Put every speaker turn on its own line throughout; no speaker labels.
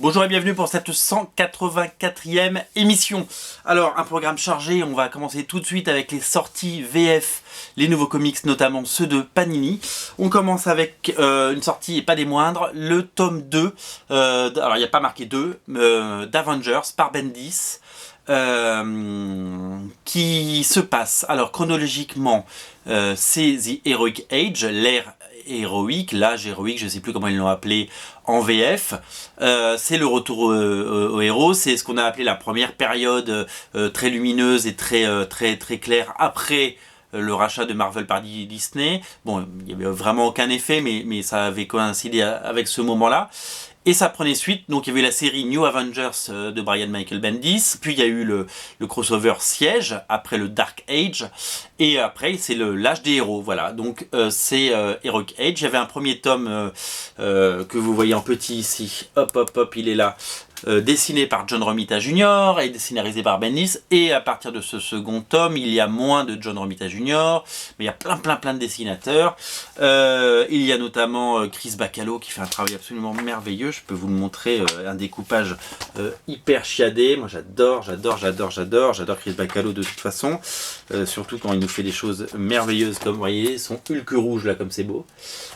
Bonjour et bienvenue pour cette 184e émission. Alors, un programme chargé, on va commencer tout de suite avec les sorties VF, les nouveaux comics, notamment ceux de Panini. On commence avec une sortie, et pas des moindres, le tome 2, alors il n'y a pas marqué 2, d'Avengers par Bendis. Qui se passe, alors chronologiquement, c'est The Heroic Age, l'ère héroïque, l'âge héroïque, je ne sais plus comment ils l'ont appelé en VF. C'est le retour au héros, c'est ce qu'on a appelé la première période très lumineuse et très claire après le rachat de Marvel par Disney. Bon, il n'y avait vraiment aucun effet, mais ça avait coïncidé avec ce moment-là. Et ça prenait suite, donc il y avait la série New Avengers de Brian Michael Bendis, puis il y a eu le crossover Siège, après le Dark Age, et après c'est l'âge des héros, voilà, donc c'est Heroic Age. Il y avait un premier tome que vous voyez en petit ici, hop, il est là, dessiné par John Romita Jr. et scénarisé par Bendis, et à partir de ce second tome, il y a moins de John Romita Jr., mais il y a plein de dessinateurs. Il y a notamment Chris Bachalo qui fait un travail absolument merveilleux. Je peux vous le montrer, un découpage hyper chiadé. Moi j'adore Chris Bachalo de toute façon, surtout quand il nous fait des choses merveilleuses comme vous voyez, son Hulk rouge là comme c'est beau.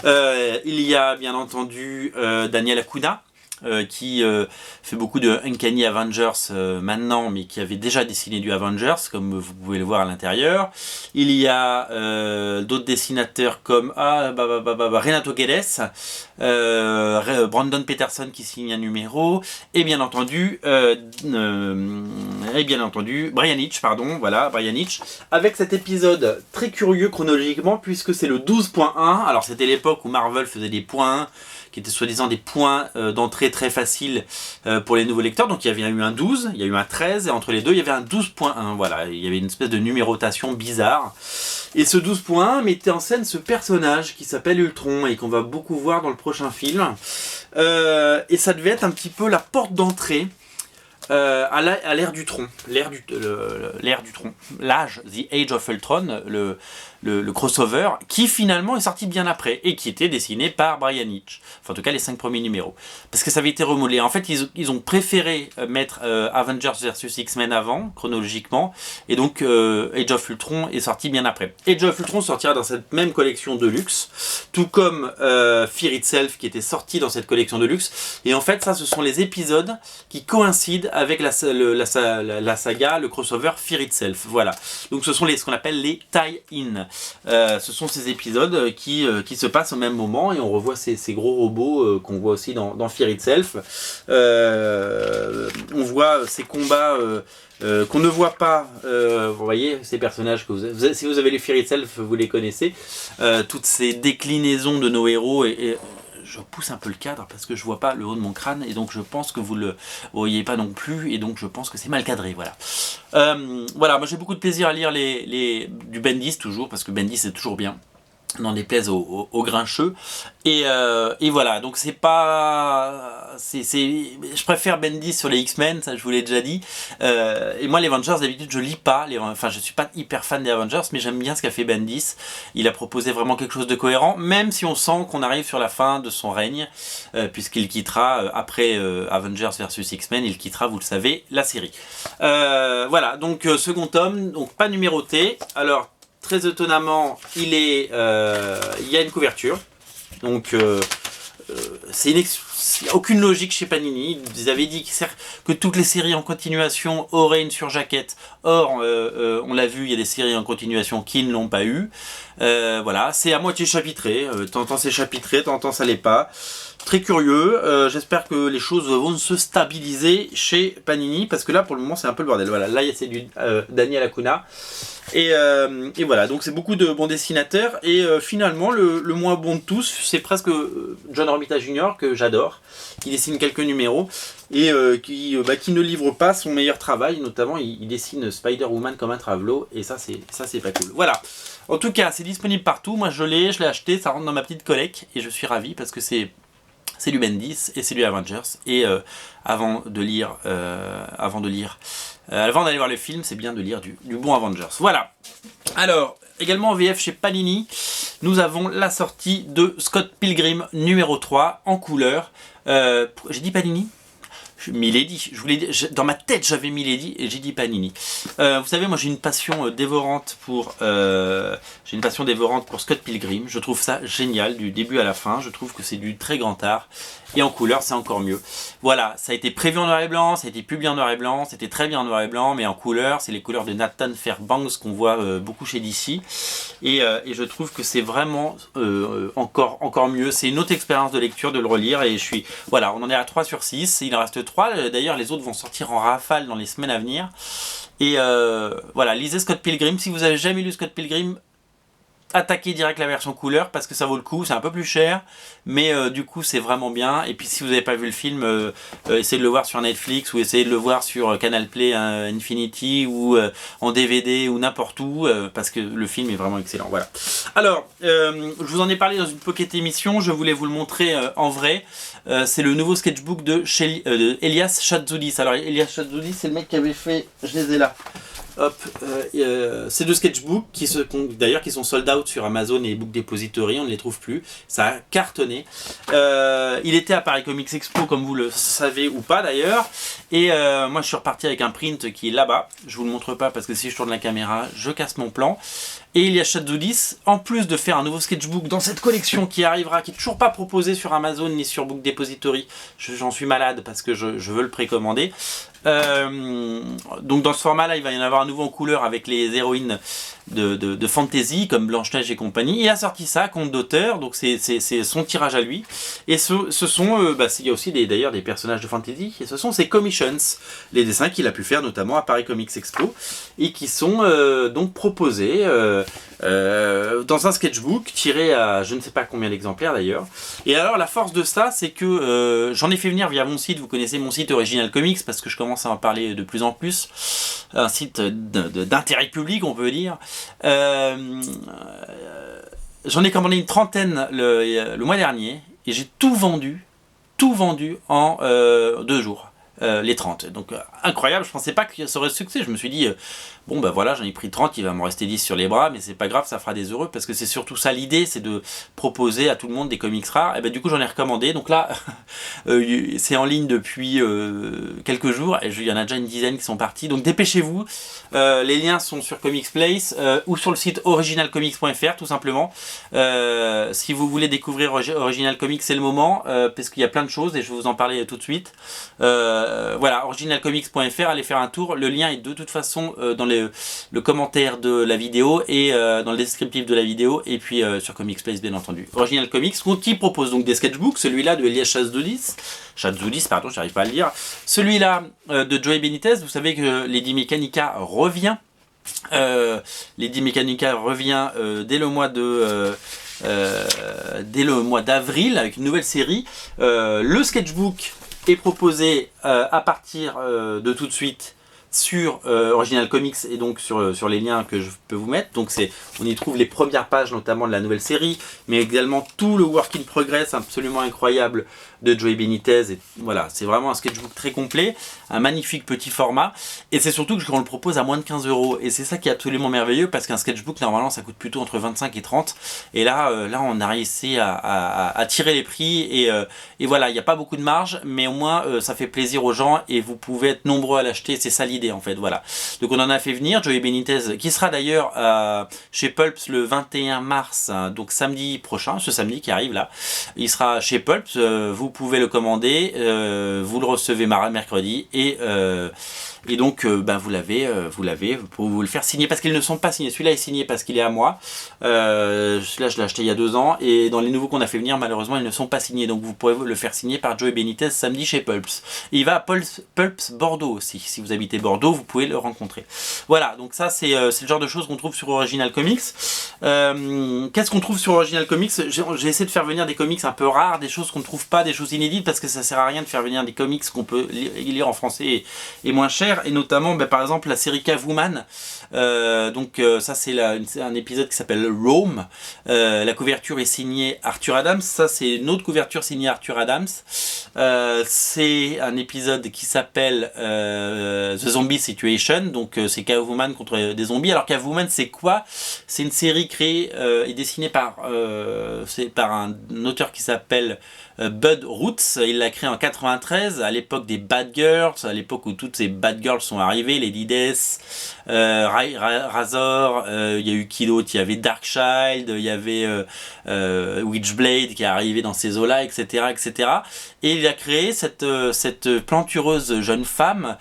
Il y a bien entendu Daniel Acuna, qui fait beaucoup de Uncanny Avengers maintenant, mais qui avait déjà dessiné du Avengers, comme vous pouvez le voir à l'intérieur. Il y a d'autres dessinateurs comme Renato Guedes, Brandon Peterson qui signe un numéro, et bien entendu Brian Hitch, Brian Hitch, avec cet épisode très curieux chronologiquement, puisque c'est le 12.1. Alors c'était l'époque où Marvel faisait des points qui étaient soi-disant des points d'entrée très faciles pour les nouveaux lecteurs. Donc il y avait eu un 12, il y a eu un 13, et entre les deux, il y avait un 12.1. Voilà, il y avait une espèce de numérotation bizarre. Et ce 12.1 mettait en scène ce personnage qui s'appelle Ultron, et qu'on va beaucoup voir dans le prochain film. Et ça devait être un petit peu la porte d'entrée à l'ère du Tron, l'âge, The Age of Ultron, le crossover, qui finalement est sorti bien après, et qui était dessiné par Brian Hitch, enfin en tout cas les 5 premiers numéros, parce que ça avait été remodelé. En fait ils ont préféré mettre Avengers vs X-Men avant, chronologiquement, et donc Age of Ultron est sorti bien après. Age of Ultron sortira dans cette même collection de luxe, tout comme Fear Itself qui était sorti dans cette collection de luxe, et en fait ça ce sont les épisodes qui coïncident avec la saga, le crossover Fear Itself, voilà. Donc ce sont ce qu'on appelle les tie-in. Ce sont ces épisodes qui se passent au même moment, et on revoit ces gros robots qu'on voit aussi dans Fear Itself. On voit ces combats qu'on ne voit pas, vous voyez ces personnages que si vous avez lu Fear Itself, vous les connaissez, toutes ces déclinaisons de nos héros, et je pousse un peu le cadre parce que je vois pas le haut de mon crâne, et donc je pense que vous le voyez pas non plus, et donc je pense que c'est mal cadré, voilà. Voilà, moi j'ai beaucoup de plaisir à lire du Bendis toujours, parce que Bendis c'est toujours bien, n'en déplaise aux grincheux, et voilà, donc je préfère Bendis sur les X-Men, ça je vous l'ai déjà dit, et moi les Avengers d'habitude je lis pas, enfin je suis pas hyper fan des Avengers, mais j'aime bien ce qu'a fait Bendis. Il a proposé vraiment quelque chose de cohérent, même si on sent qu'on arrive sur la fin de son règne, puisqu'il quittera, après Avengers vs X-Men, il quittera, vous le savez, la série. Voilà, donc second tome, donc pas numéroté. Alors très étonnamment, il y a une couverture, donc il n'y a aucune logique chez Panini. Ils avaient dit que toutes les séries en continuation auraient une surjaquette. Or, on l'a vu, il y a des séries en continuation qui ne l'ont pas eu. Voilà, c'est à moitié chapitré. Tantôt c'est chapitré, tantôt ça l'est pas. Très curieux. J'espère que les choses vont se stabiliser chez Panini, parce que là, pour le moment, c'est un peu le bordel. Voilà, là, c'est du Daniel Acuna. Et voilà, donc c'est beaucoup de bons dessinateurs, et finalement le moins bon de tous, c'est presque John Romita Jr. que j'adore, qui dessine quelques numéros, et qui ne livre pas son meilleur travail. Notamment il dessine Spider-Woman comme un travelot, et ça c'est pas cool. Voilà, en tout cas c'est disponible partout, moi je l'ai acheté, ça rentre dans ma petite collecte, et je suis ravi parce que c'est du Bendis et c'est du Avengers, et avant d'aller voir le film, c'est bien de lire du bon Avengers. Voilà. Alors, également en VF chez Panini, nous avons la sortie de Scott Pilgrim numéro 3 en couleur. J'ai dit Panini ? Milady, je voulais dire, dans ma tête j'avais Milady et j'ai dit Panini. Vous savez, moi j'ai une passion dévorante pour Scott Pilgrim. Je trouve ça génial du début à la fin. Je trouve que c'est du très grand art et en couleur c'est encore mieux. Voilà, ça a été prévu en noir et blanc, ça a été publié en noir et blanc, c'était très bien en noir et blanc, mais en couleur, c'est les couleurs de Nathan Fairbanks qu'on voit beaucoup chez DC. Et je trouve que c'est vraiment encore mieux. C'est une autre expérience de lecture de le relire et voilà, on en est à 3 sur 6, il en reste 3, d'ailleurs les autres vont sortir en rafale dans les semaines à venir. Et voilà, lisez Scott Pilgrim, si vous avez jamais lu Scott Pilgrim, attaquez direct la version couleur parce que ça vaut le coup, c'est un peu plus cher, mais du coup c'est vraiment bien. Et puis si vous n'avez pas vu le film, essayez de le voir sur Netflix ou essayez de le voir sur Canal Play Infinity ou en DVD ou n'importe où, parce que le film est vraiment excellent. Voilà. Alors, je vous en ai parlé dans une pocket émission, je voulais vous le montrer en vrai. C'est le nouveau sketchbook de Elias Chatzoudis. Alors Elias Chatzoudis, c'est le mec qui avait fait, je les ai là. Hop, ces 2 sketchbooks qui sont sold out sur Amazon et Book Depository, on ne les trouve plus, ça a cartonné. Il était à Paris Comics Expo comme vous le savez ou pas d'ailleurs, et moi je suis reparti avec un print qui est là-bas, je vous le montre pas parce que si je tourne la caméra je casse mon plan. Et Elias Chatzoudis, en plus de faire un nouveau sketchbook dans cette collection qui arrivera, qui n'est toujours pas proposé sur Amazon ni sur Book Depository, j'en suis malade parce que je veux le précommander. Donc dans ce format là il va y en avoir un nouveau en couleur avec les héroïnes de fantasy comme Blanche-Neige et compagnie. Il a sorti ça, conte d'auteur, donc c'est son tirage à lui. Et ce sont, il y a aussi d'ailleurs des personnages de fantasy, et ce sont ses commissions, les dessins qu'il a pu faire notamment à Paris Comics Expo, et qui sont donc proposés dans un sketchbook tiré à je ne sais pas combien d'exemplaires d'ailleurs. Et alors la force de ça, c'est que j'en ai fait venir via mon site, vous connaissez mon site Original Comics, parce que je commence à en parler de plus en plus, un site d'intérêt public on peut dire. J'en ai commandé une trentaine le mois dernier et j'ai tout vendu en 2 jours. Les 30. Donc incroyable, je pensais pas que ça aurait succès. Je me suis dit, bon ben voilà, j'en ai pris 30, il va m'en rester 10 sur les bras, mais c'est pas grave, ça fera des heureux, parce que c'est surtout ça l'idée, c'est de proposer à tout le monde des comics rares. Et ben du coup j'en ai recommandé, donc là c'est en ligne depuis quelques jours, et il y en a déjà une dizaine qui sont partis, donc dépêchez-vous. Les liens sont sur Comics Place ou sur le site originalcomics.fr tout simplement. Si vous voulez découvrir Original Comics, c'est le moment, parce qu'il y a plein de choses et je vais vous en parler tout de suite. Voilà, originalcomics.fr, allez faire un tour. Le lien est de toute façon dans le commentaire de la vidéo et dans le descriptif de la vidéo, et puis sur Comics Place bien entendu. Original Comics qui propose donc des sketchbooks, celui-là de Elias Chatzoudis, pardon, j'arrive pas à le dire. Celui-là de Joey Benitez, vous savez que Lady Mechanica revient. Lady Mechanica revient dès le mois d'avril avec une nouvelle série. Le sketchbook est proposé à partir de tout de suite sur Original Comics et donc sur les liens que je peux vous mettre. Donc on y trouve les premières pages notamment de la nouvelle série, mais également tout le work in progress absolument incroyable de Joey Benitez. Et voilà, c'est vraiment un sketchbook très complet, un magnifique petit format, et c'est surtout que on le propose à moins de 15 €. Et c'est ça qui est absolument merveilleux, parce qu'un sketchbook normalement ça coûte plutôt entre 25 et 30, et là on a réussi à tirer les prix, et voilà, il n'y a pas beaucoup de marge, mais au moins ça fait plaisir aux gens et vous pouvez être nombreux à l'acheter. C'est ça l'idée en fait. Voilà, donc on en a fait venir Joey Benitez, qui sera d'ailleurs chez Pulps le 21 mars, hein, donc samedi prochain, ce samedi qui arrive là, il sera chez Pulps. Vous pouvez le commander, vous le recevez mercredi, et donc vous l'avez, pour vous le faire signer, parce qu'ils ne sont pas signés. Celui-là est signé parce qu'il est à moi, celui-là je l'ai acheté il y a 2 ans, et dans les nouveaux qu'on a fait venir, malheureusement ils ne sont pas signés, donc vous pourrez le faire signer par Joey Benitez samedi chez Pulps. Et il va à Pulps Bordeaux aussi, si vous habitez Bordeaux vous pouvez le rencontrer. Voilà, donc ça c'est le genre de choses qu'on trouve sur Original Comics. Qu'est-ce qu'on trouve sur Original Comics? J'ai essayé de faire venir des comics un peu rares, des choses qu'on ne trouve pas, des choses inédites, parce que ça sert à rien de faire venir des comics qu'on peut lire en français et moins cher, et notamment par exemple la série Catwoman. Ça c'est un épisode qui s'appelle Rome. La couverture est signée Arthur Adams. Ça c'est une autre couverture signée Arthur Adams. C'est un épisode qui s'appelle The Zombie Situation. Donc c'est Catwoman contre des zombies. Alors Catwoman c'est quoi? C'est une série créée et dessinée par un auteur qui s'appelle Bud Roots. Il l'a créé en 93, à l'époque des Bad Girls, à l'époque où toutes ces Bad Girls sont arrivées, Lady Death, Razor, il y a eu qui d'autre, il y avait Darkchild, il y avait Witchblade qui est arrivé dans ces eaux-là, etc., etc. Et il a créé cette plantureuse jeune femme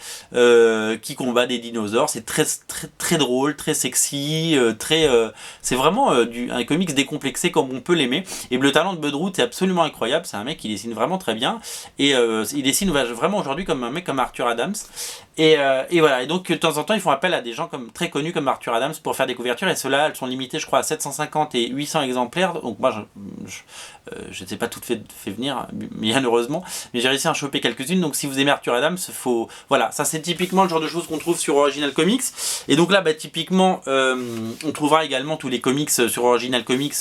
qui combat des dinosaures. C'est très, très, très drôle, très sexy, c'est vraiment un comics décomplexé comme on peut l'aimer. Et le talent de Bud Root est absolument incroyable. C'est un mec qui dessine vraiment très bien. Et il dessine vraiment aujourd'hui comme un mec comme Arthur Adams. Et voilà. Et donc de temps en temps, ils font appel à des gens très connus comme Arthur Adams pour faire des couvertures. Et ceux-là, elles sont limitées, je crois, à 750 et 800 exemplaires. Donc moi, je ne sais pas toutes fait venir, bien heureusement, mais j'ai réussi à en choper quelques-unes. Donc si vous aimez Arthur Adams, voilà, ça c'est typiquement le genre de choses qu'on trouve sur Original Comics. Et donc là, typiquement, on trouvera également tous les comics sur Original Comics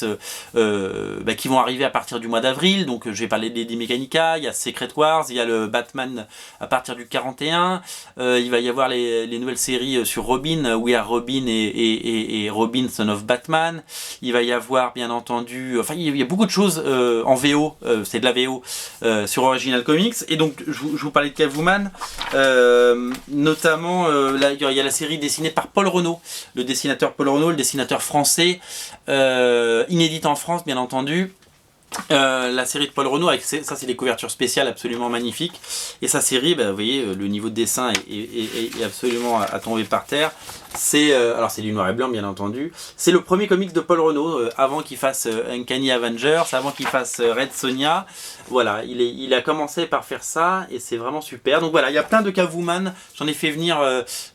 qui vont arriver à partir du mois d'avril. Donc je vais parler de Lady Mechanica, il y a Secret Wars, il y a le Batman à partir du 41. Il va y avoir les nouvelles séries sur Robin, We Are Robin et Robin Son of Batman. Il va y avoir bien entendu, il y a beaucoup de choses en VO, c'est de la VO sur Original Comics. Et donc je vous parlais de Catwoman, notamment il y a la série dessinée par Paul Renaud, le dessinateur Paul Renaud, le dessinateur français, inédite en France bien entendu. La série de Paul Renaud, ça c'est des couvertures spéciales absolument magnifiques, et sa série, vous voyez, le niveau de dessin est absolument à tomber par terre. Alors c'est du noir et blanc bien entendu. C'est le premier comics de Paul Renaud, avant qu'il fasse Uncanny Avengers, avant qu'il fasse Red Sonja. Voilà, il a commencé par faire ça et c'est vraiment super. Donc voilà, il y a plein de Catwoman, j'en ai fait venir,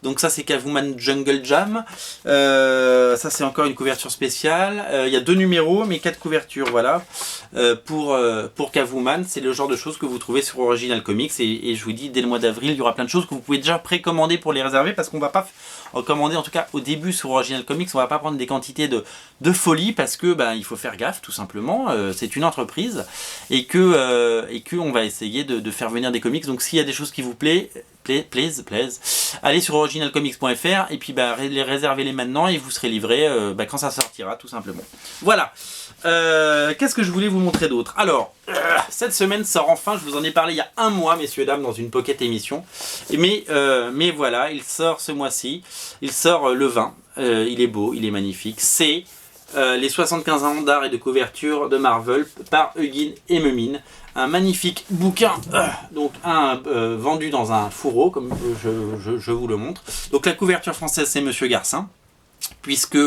donc ça c'est Catwoman Jungle Jam, ça c'est encore une couverture spéciale, il y a 2 numéros mais 4 couvertures, voilà, pour Catwoman. C'est le genre de choses que vous trouvez sur Original Comics et je vous dis, dès le mois d'avril, il y aura plein de choses que vous pouvez déjà précommander pour les réserver, parce qu'on va pas commander, en tout cas au début sur Original Comics, on va pas prendre des quantités de folie, parce que il faut faire gaffe tout simplement, c'est une entreprise, et que on va essayer de faire venir des comics. Donc s'il y a des choses qui vous plaisent, allez sur originalcomics.fr et puis réservez-les maintenant et vous serez livré quand ça sortira tout simplement. Voilà. Qu'est-ce que je voulais vous montrer d'autre? Alors, cette semaine sort enfin, je vous en ai parlé il y a un mois, messieurs dames, dans une pocket émission. Mais voilà, il sort ce mois-ci. Il sort le 20. Il est beau, il est magnifique. C'est les 75 ans d'art et de couverture de Marvel par Hugin et Mumin. Un magnifique bouquin, donc vendu dans un fourreau, comme je vous le montre. Donc la couverture française, c'est Monsieur Garcin, puisque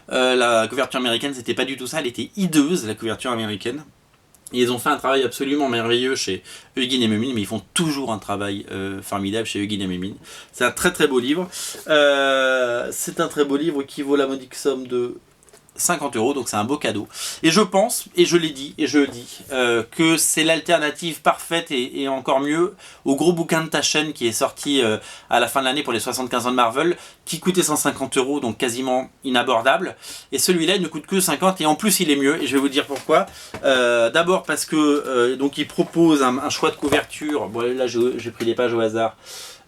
la couverture américaine, c'était pas du tout ça, elle était hideuse, la couverture américaine. Et ils ont fait un travail absolument merveilleux chez Hugin et Mumin, mais ils font toujours un travail formidable chez Hugin et Mumin. C'est un très très beau livre. C'est un très beau livre qui vaut la modique somme de 50 €, donc c'est un beau cadeau. Et je pense, et je l'ai dit, et je le dis, que c'est l'alternative parfaite et encore mieux au gros bouquin de Taschen qui est sorti à la fin de l'année pour les 75 ans de Marvel, qui coûtait 150 €, donc quasiment inabordable. Et celui-là, il ne coûte que 50, et en plus il est mieux, et je vais vous dire pourquoi. D'abord parce que donc il propose un choix de couverture. Bon, là j'ai pris des pages au hasard.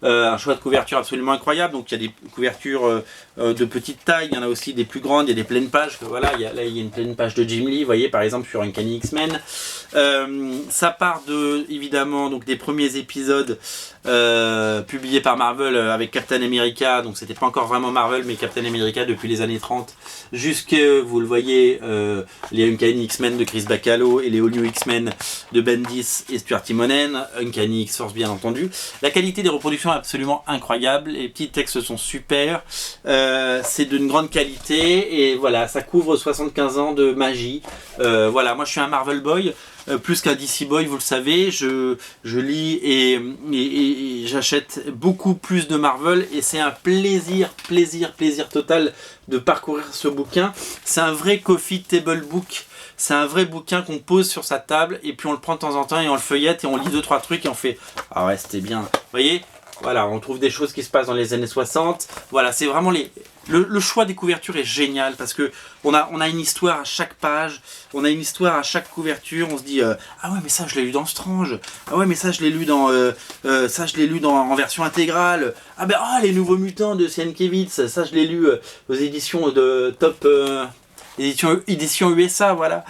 Un choix de couverture absolument incroyable. Donc il y a des couvertures de petite taille, il y en a aussi des plus grandes, il y a des pleines pages. Voilà, il y a une pleine page de Jim Lee, vous voyez, par exemple sur Uncanny X-Men. Ça part évidemment donc des premiers épisodes publiés par Marvel avec Captain America. Donc c'était pas encore vraiment Marvel, mais Captain America depuis les années 30 jusque, vous le voyez, les Uncanny X-Men de Chris Bachalo et les All New X-Men de Bendis et Stuart Timonen, Uncanny X-Force bien entendu. La qualité des reproductions est absolument incroyable, les petits textes sont super, c'est d'une grande qualité, et voilà, ça couvre 75 ans de magie. Voilà, moi je suis un Marvel Boy, plus qu'un DC Boy, vous le savez. Je lis et j'achète beaucoup plus de Marvel, et c'est un plaisir total de parcourir ce bouquin. C'est un vrai coffee table book. C'est un vrai bouquin qu'on pose sur sa table, et puis on le prend de temps en temps et on le feuillette et on lit 2-3 trucs et on fait « Ah ouais, c'était bien ». Vous voyez, voilà, on trouve des choses qui se passent dans les années 60. Voilà, c'est vraiment le choix des couvertures est génial, parce que on a une histoire à chaque page, on a une histoire à chaque couverture. On se dit ah ouais, mais ça je l'ai lu dans Strange, ah ouais, mais ça je l'ai lu en version intégrale, ah ben les Nouveaux Mutants de Sienkiewicz, ça je l'ai lu aux éditions de Top édition USA, voilà.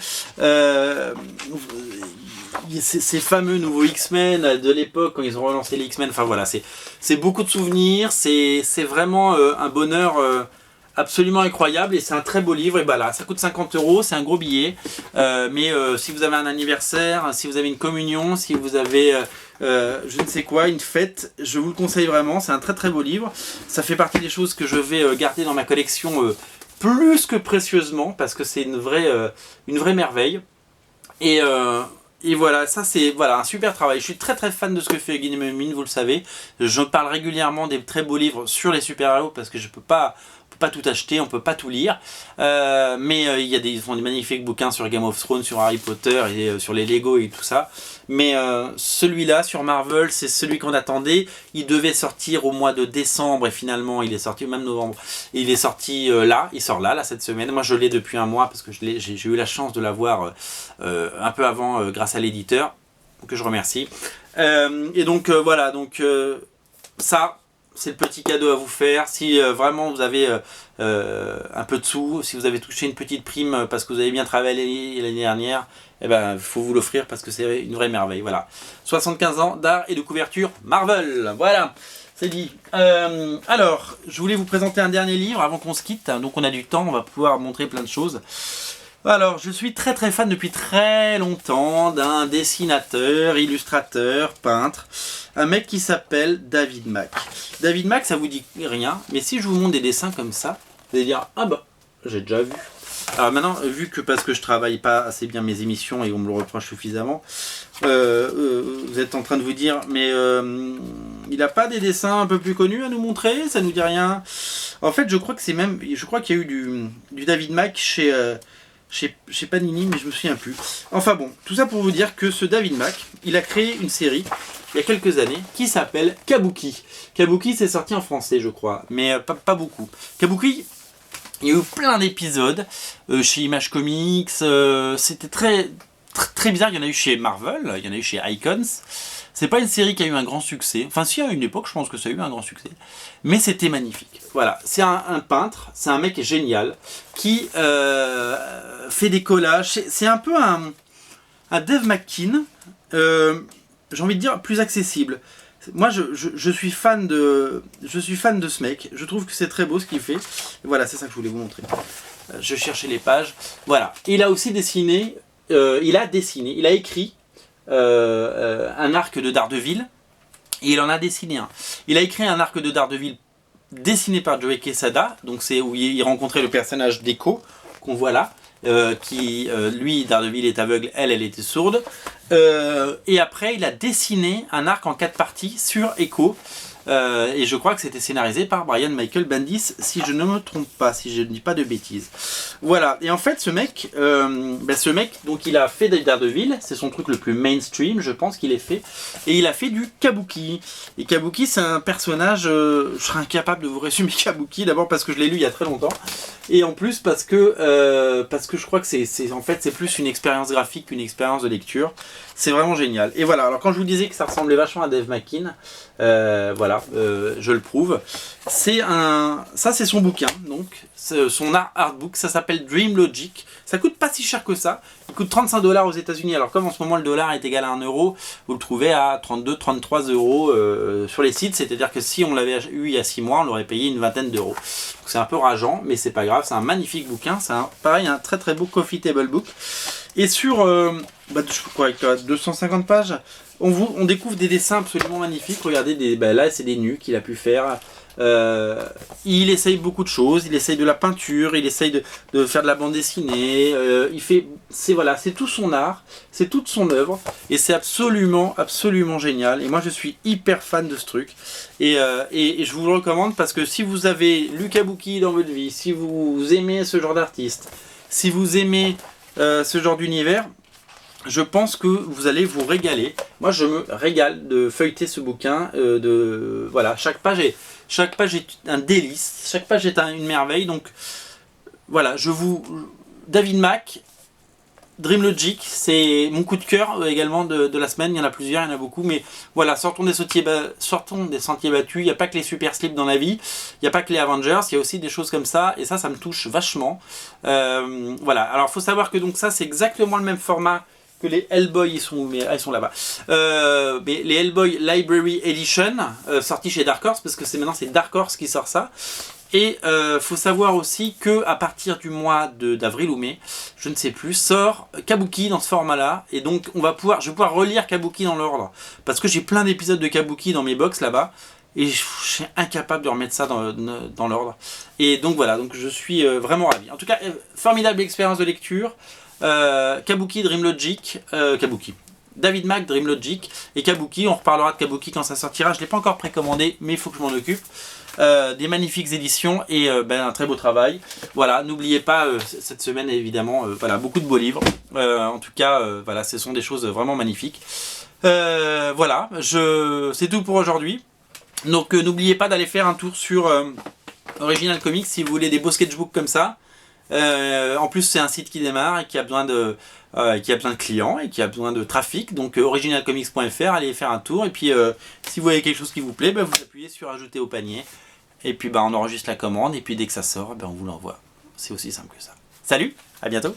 ces fameux nouveaux X-Men de l'époque quand ils ont relancé les X-Men. Enfin voilà, c'est beaucoup de souvenirs, c'est vraiment un bonheur absolument incroyable et c'est un très beau livre. Et bah là, ça coûte 50 €, c'est un gros billet. Mais si vous avez un anniversaire, si vous avez une communion, si vous avez je ne sais quoi, une fête, je vous le conseille vraiment. C'est un très très beau livre. Ça fait partie des choses que je vais garder dans ma collection plus que précieusement parce que c'est une vraie merveille. Et voilà, ça c'est un super travail. Je suis très très fan de ce que fait Guy Memin, vous le savez. Je parle régulièrement des très beaux livres sur les super-héros parce que je peux pas tout acheter, on peut pas tout lire. Mais ils font des magnifiques bouquins sur Game of Thrones, sur Harry Potter et sur les Lego et tout ça. Mais celui-là sur Marvel, c'est celui qu'on attendait. Il devait sortir au mois de décembre et finalement il est sorti, même novembre. Il est sorti là, il sort là cette semaine. Moi je l'ai depuis un mois parce que j'ai eu la chance de l'avoir un peu avant grâce à l'éditeur, que je remercie. Et donc voilà, donc ça... c'est le petit cadeau à vous faire. Si vraiment vous avez un peu de sous, si vous avez touché une petite prime parce que vous avez bien travaillé l'année dernière, eh ben, il faut vous l'offrir parce que c'est une vraie merveille. Voilà. 75 ans d'art et de couverture Marvel. Voilà, c'est dit. Alors, je voulais vous présenter un dernier livre avant qu'on se quitte. Donc on a du temps, on va pouvoir montrer plein de choses. Alors, je suis très très fan depuis très longtemps d'un dessinateur, illustrateur, peintre, un mec qui s'appelle David Mack. David Mack, ça vous dit rien, mais si je vous montre des dessins comme ça, vous allez dire « Ah bah, j'ai déjà vu ». Alors maintenant, vu que parce que je travaille pas assez bien mes émissions et on me le reproche suffisamment, vous êtes en train de vous dire « Mais il n'a pas des dessins un peu plus connus à nous montrer, ça nous dit rien ?» En fait, je crois qu'il y a eu du David Mack chez Panini, mais je me souviens plus. Enfin bon, tout ça pour vous dire que ce David Mack, il a créé une série il y a quelques années qui s'appelle Kabuki. Kabuki, c'est sorti en français, je crois, mais pas beaucoup. Kabuki, il y a eu plein d'épisodes chez Image Comics. C'était très bizarre. Il y en a eu chez Marvel, il y en a eu chez Icons. C'est pas une série qui a eu un grand succès. Enfin, si, à une époque, je pense que ça a eu un grand succès. Mais c'était magnifique. Voilà, c'est un peintre, c'est un mec génial qui fait des collages. C'est un peu un Dave McKean, j'ai envie de dire plus accessible. Moi, je suis fan de ce mec. Je trouve que c'est très beau ce qu'il fait. Et voilà, c'est ça que je voulais vous montrer. Je cherchais les pages. Voilà. Il a aussi dessiné, il a écrit un arc de Daredevil. Et il en a dessiné un. Il a écrit un arc de Daredevil dessiné par Joe Quesada. Donc c'est où il rencontrait le personnage d'Echo, qu'on voit là. Lui, Daredevil est aveugle, elle était sourde. Et après, il a dessiné un arc en 4 parties sur Echo. Et je crois que c'était scénarisé par Brian Michael Bendis, si je ne me trompe pas, si je ne dis pas de bêtises. Voilà, et en fait ce mec, donc il a fait Daredevil, c'est son truc le plus mainstream, je pense qu'il ait fait, et il a fait du Kabuki. Et Kabuki, c'est un personnage, je serais incapable de vous résumer Kabuki, d'abord parce que je l'ai lu il y a très longtemps, et en plus parce que je crois que c'est plus une expérience graphique qu'une expérience de lecture. C'est vraiment génial. Et voilà, alors quand je vous disais que ça ressemblait vachement à Dave McKean, voilà, je le prouve. Ça c'est son bouquin, donc son artbook, ça s'appelle Dream Logic. Ça coûte pas si cher que ça. Il coûte 35 $ aux États-Unis. Alors comme en ce moment le dollar est égal à 1 euro, vous le trouvez à 32-33 € sur les sites. C'est-à-dire que si on l'avait eu il y a 6 mois, on l'aurait payé une vingtaine d'euros. C'est un peu rageant, mais c'est pas grave. C'est un magnifique bouquin. C'est pareil, un très très beau coffee table book. Et sur je crois avec 250 pages, on découvre des dessins absolument magnifiques. Regardez, là c'est des nus qu'il a pu faire. Il essaye beaucoup de choses, il essaye de la peinture, il essaye de faire de la bande dessinée, c'est tout son art, c'est toute son œuvre, et c'est absolument génial. Et moi je suis hyper fan de ce truc, et je vous le recommande parce que si vous avez lu Kabuki dans votre vie, si vous aimez ce genre d'artiste, si vous aimez ce genre d'univers, je pense que vous allez vous régaler. Moi je me régale de feuilleter ce bouquin, voilà, chaque page est un délice, chaque page est une merveille. Donc voilà, David Mack, Dream Logic, c'est mon coup de cœur également de la semaine. Il y en a plusieurs, il y en a beaucoup, mais voilà, sortons des sentiers battus. Il n'y a pas que les super slips dans la vie, il n'y a pas que les Avengers, il y a aussi des choses comme ça, et ça me touche vachement. Voilà, alors il faut savoir que donc ça c'est exactement le même format que les Hellboy, ils sont où? Mais, ils sont là-bas. Mais les Hellboy Library Edition, sortis chez Dark Horse, parce que maintenant c'est Dark Horse qui sort ça. Et faut savoir aussi que à partir du mois d'avril ou mai, je ne sais plus, sort Kabuki dans ce format-là. Et donc je vais pouvoir relire Kabuki dans l'ordre. Parce que j'ai plein d'épisodes de Kabuki dans mes box là-bas. Et je suis incapable de remettre ça dans l'ordre. Et donc voilà, donc je suis vraiment ravi. En tout cas, formidable expérience de lecture. Kabuki, Dream Logic, Kabuki. David Mack, Dream Logic et Kabuki. On reparlera de Kabuki quand ça sortira. Je ne l'ai pas encore précommandé, mais il faut que je m'en occupe. Des magnifiques éditions et un très beau travail. Voilà, n'oubliez pas cette semaine évidemment, voilà, beaucoup de beaux livres. En tout cas, voilà, ce sont des choses vraiment magnifiques. Voilà, c'est tout pour aujourd'hui. Donc n'oubliez pas d'aller faire un tour sur Original Comics si vous voulez des beaux sketchbooks comme ça. En plus c'est un site qui démarre et qui a besoin de clients et qui a besoin de trafic, donc originalcomics.fr, allez faire un tour et puis si vous voyez quelque chose qui vous plaît, vous appuyez sur ajouter au panier et puis on enregistre la commande et puis dès que ça sort, on vous l'envoie. C'est aussi simple que ça. Salut, à bientôt.